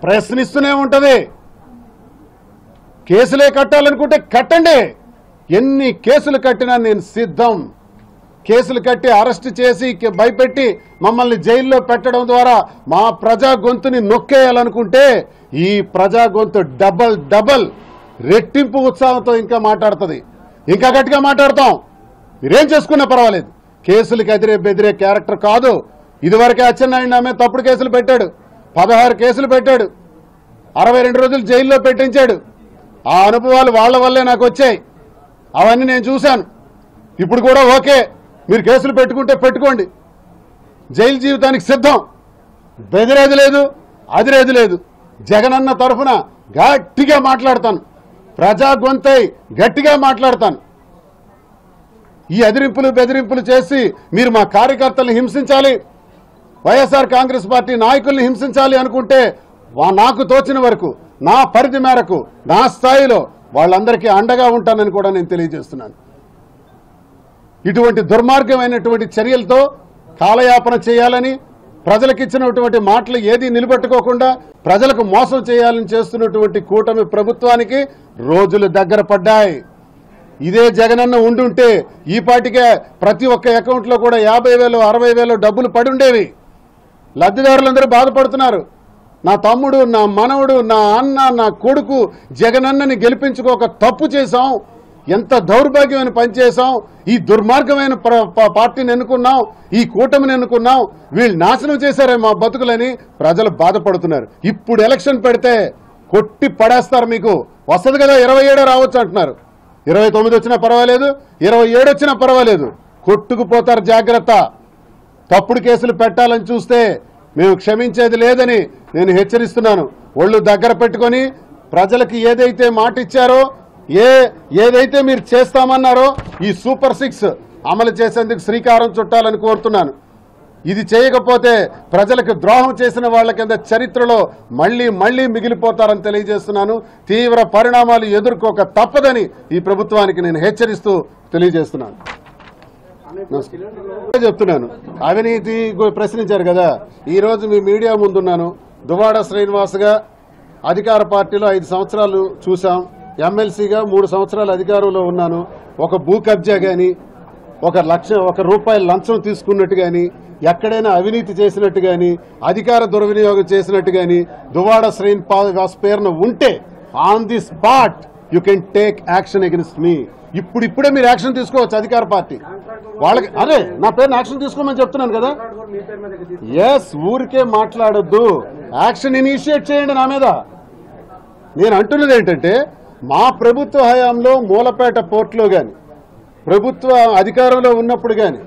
ప్రశ్నిస్తూనే ఉంటది. కేసులే కట్టాలనుకుంటే కట్టండి, ఎన్ని కేసులు కట్టినా నేను సిద్ధం. కేసులు కట్టి అరెస్ట్ చేసి భయపెట్టి మమ్మల్ని జైల్లో పెట్టడం ద్వారా మా ప్రజా గొంతుని నొక్కేయాలనుకుంటే ఈ ప్రజా గొంతు డబల్ రెట్టింపు ఉత్సాహంతో ఇంకా మాట్లాడుతుంది, ఇంకా గట్టిగా మాట్లాడతాం. మీరేం చేసుకున్నా పర్వాలేదు. కేసులకు బెదిరే క్యారెక్టర్ కాదు. ఇదివరకే అచ్చెన్నాయుడు ఆమె తప్పుడు కేసులు పెట్టాడు, 16 కేసులు పెట్టాడు, 62 రోజులు జైల్లో పెట్టించాడు. ఆ అనుభవాలు వాళ్ళ వల్లే నాకు వచ్చాయి, అవన్నీ నేను చూశాను. ఇప్పుడు కూడా ఓకే, మీరు కేసులు పెట్టుకుంటే పెట్టుకోండి, జైలు జీవితానికి సిద్ధం. బెదిరేది లేదు, అదిరేది లేదు. జగనన్న తరఫున గట్టిగా మాట్లాడతాను, ప్రజా గొంతై గట్టిగా మాట్లాడతాను. ఈ అదిరింపులు బెదిరింపులు చేసి మీరు మా కార్యకర్తల్ని హింసించాలి, వైఎస్ఆర్ కాంగ్రెస్ పార్టీ నాయకుల్ని హింసించాలి అనుకుంటే నాకు తోచిన వరకు, నా పరిధి మేరకు, నా స్థాయిలో వాళ్ళందరికీ అండగా ఉంటానని కూడా నేను తెలియజేస్తున్నాను. ఇటువంటి దుర్మార్గమైనటువంటి చర్యలతో కాలయాపన చేయాలని, ప్రజలకు ఇచ్చినటువంటి మాటలు ఏది నిలబెట్టుకోకుండా ప్రజలకు మోసం చేయాలని చేస్తున్నటువంటి కూటమి ప్రభుత్వానికి రోజులు దగ్గర పడ్డాయి. ఇదే జగనన్న ఉండుంటే ఈ పాటికే ప్రతి ఒక్క అకౌంట్లో కూడా 50,000 60,000 డబ్బులు పడి ఉండేవి. లబ్ధిదారులందరూ బాధపడుతున్నారు. నా తమ్ముడు, నా మనవడు, నా అన్న, నా కొడుకు జగనన్నని గెలిపించుకోక తప్పు చేశాం, ఎంత దౌర్భాగ్యమైన పని చేశాం, ఈ దుర్మార్గమైన పార్టీని ఎన్నుకున్నాం, ఈ కూటమిని ఎన్నుకున్నాం, వీళ్ళు నాశనం చేశారే మా బతుకులని ప్రజలు బాధపడుతున్నారు. ఇప్పుడు ఎలక్షన్ పెడితే కొట్టి పడేస్తారు. మీకు వస్తుంది కదా, 27 రావచ్చు అంటున్నారు. 29 వచ్చినా పర్వాలేదు, 27 వచ్చినా పర్వాలేదు, కొట్టుకుపోతారు. జాగ్రత్త. తప్పుడు కేసులు పెట్టాలని చూస్తే మేము క్షమించేది లేదని నేను హెచ్చరిస్తున్నాను. ఒళ్ళు దగ్గర పెట్టుకొని ప్రజలకు ఏదైతే మాట ఇచ్చారో, ఏదైతే మీరు చేస్తామన్నారో ఈ సూపర్ 6 అమలు చేసేందుకు శ్రీకారం చుట్టాలని కోరుతున్నాను. ఇది చేయకపోతే ప్రజలకు ద్రోహం చేసిన వాళ్ళ కింద చరిత్రలో మళ్ళీ మిగిలిపోతారని తెలియజేస్తున్నాను. తీవ్ర పరిణామాలు ఎదుర్కోక తప్పదని ఈ ప్రభుత్వానికి నేను హెచ్చరిస్తూ తెలియజేస్తున్నాను. చెప్తున్నాను, అవినీతి ప్రశ్నించారు కదా, ఈరోజు మీ మీడియా ముందున్నాను. దువ్వాడ శ్రీనివాస్గా అధికార పార్టీలో 5 సంవత్సరాలు చూసాం, ఎమ్మెల్సీగా 3 సంవత్సరాలు అధికారంలో ఉన్నాను. ఒక భూ కబ్జా కానీ, ఒక రూపాయి లంచం తీసుకున్నట్టు కానీ, ఎక్కడైనా అవినీతి చేసినట్టు కానీ, అధికార దుర్వినియోగం చేసినట్టు కానీ దువ్వాడ శ్రీనివాస్ పేరున ఉంటే on the spot you can take action against మీ. ఇప్పుడే మీరు యాక్షన్ తీసుకోవచ్చు. అధికార పార్టీ వాళ్ళకి అరే నా పేరుని యాక్షన్ తీసుకోమని చెప్తున్నాను కదా. ఎస్, ఊరికే మాట్లాడొద్దు, యాక్షన్ ఇనిషియేట్ చేయండి నా మీద. నేను అంటున్నది ఏంటంటే, మా ప్రభుత్వ హయాంలో మూలపేట పోర్టులో కానీ, ప్రభుత్వ అధికారంలో ఉన్నప్పుడు కానీ,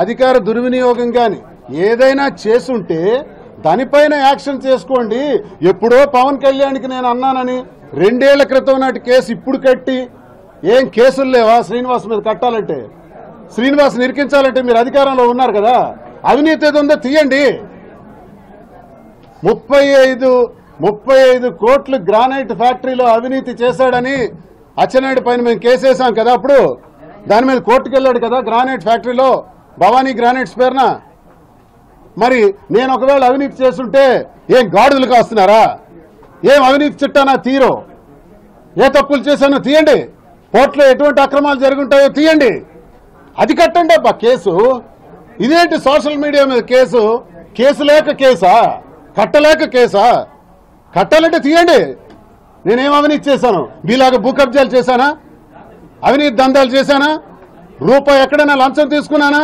అధికార దుర్వినియోగం కానీ ఏదైనా చేసుంటే దానిపైన యాక్షన్ చేసుకోండి. ఎప్పుడో పవన్ కళ్యాణ్కి నేను అన్నానని 2 ఏళ్ల క్రితం నాటి కేసు ఇప్పుడు కట్టి ఏం కేసులు లేవా శ్రీనివాస్ మీద కట్టాలంటే? శ్రీనివాస్ నిరికించాలంటే మీరు అధికారంలో ఉన్నారు కదా, అవినీతి ఏదో ఉందో తీయండి. 35 కోట్లు గ్రానైట్ ఫ్యాక్టరీలో అవినీతి చేశాడని అచ్చెన్నాయుడు పైన మేము కేసేసాం కదా, అప్పుడు దాని మీద కోర్టుకు వెళ్ళాడు కదా. గ్రానైట్ ఫ్యాక్టరీలో భవానీ గ్రానైట్స్ పేరున మరి నేను ఒకవేళ అవినీతి చేస్తుంటే ఏం గాడుదలు కాస్తున్నారా? ఏం అవినీతి చిట్టానా తీరో? ఏ తప్పులు చేశానో తీయండి. కోర్టులో ఎటువంటి అక్రమాలు జరుగుంటాయో తీయండి. అది కట్టండి అబ్బా కేసు. ఇదేంటి సోషల్ మీడియా మీద కేసు లేక కేసా? కట్టలేక కేసా? కట్టాలంటే తీయండి. నేనేం అవినీతి చేశాను? మీలాగా భూ కబ్జాలు చేశానా? అవినీతి దందాలు చేశానా? రూపాయి ఎక్కడైనా లంచం తీసుకున్నానా?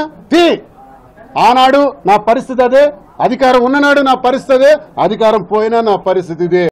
ఆనాడు నా పరిస్థితి అదే, అధికారం ఉన్ననాడు నా పరిస్థితి అదే, అధికారం పోయినా నా పరిస్థితి ఇదే.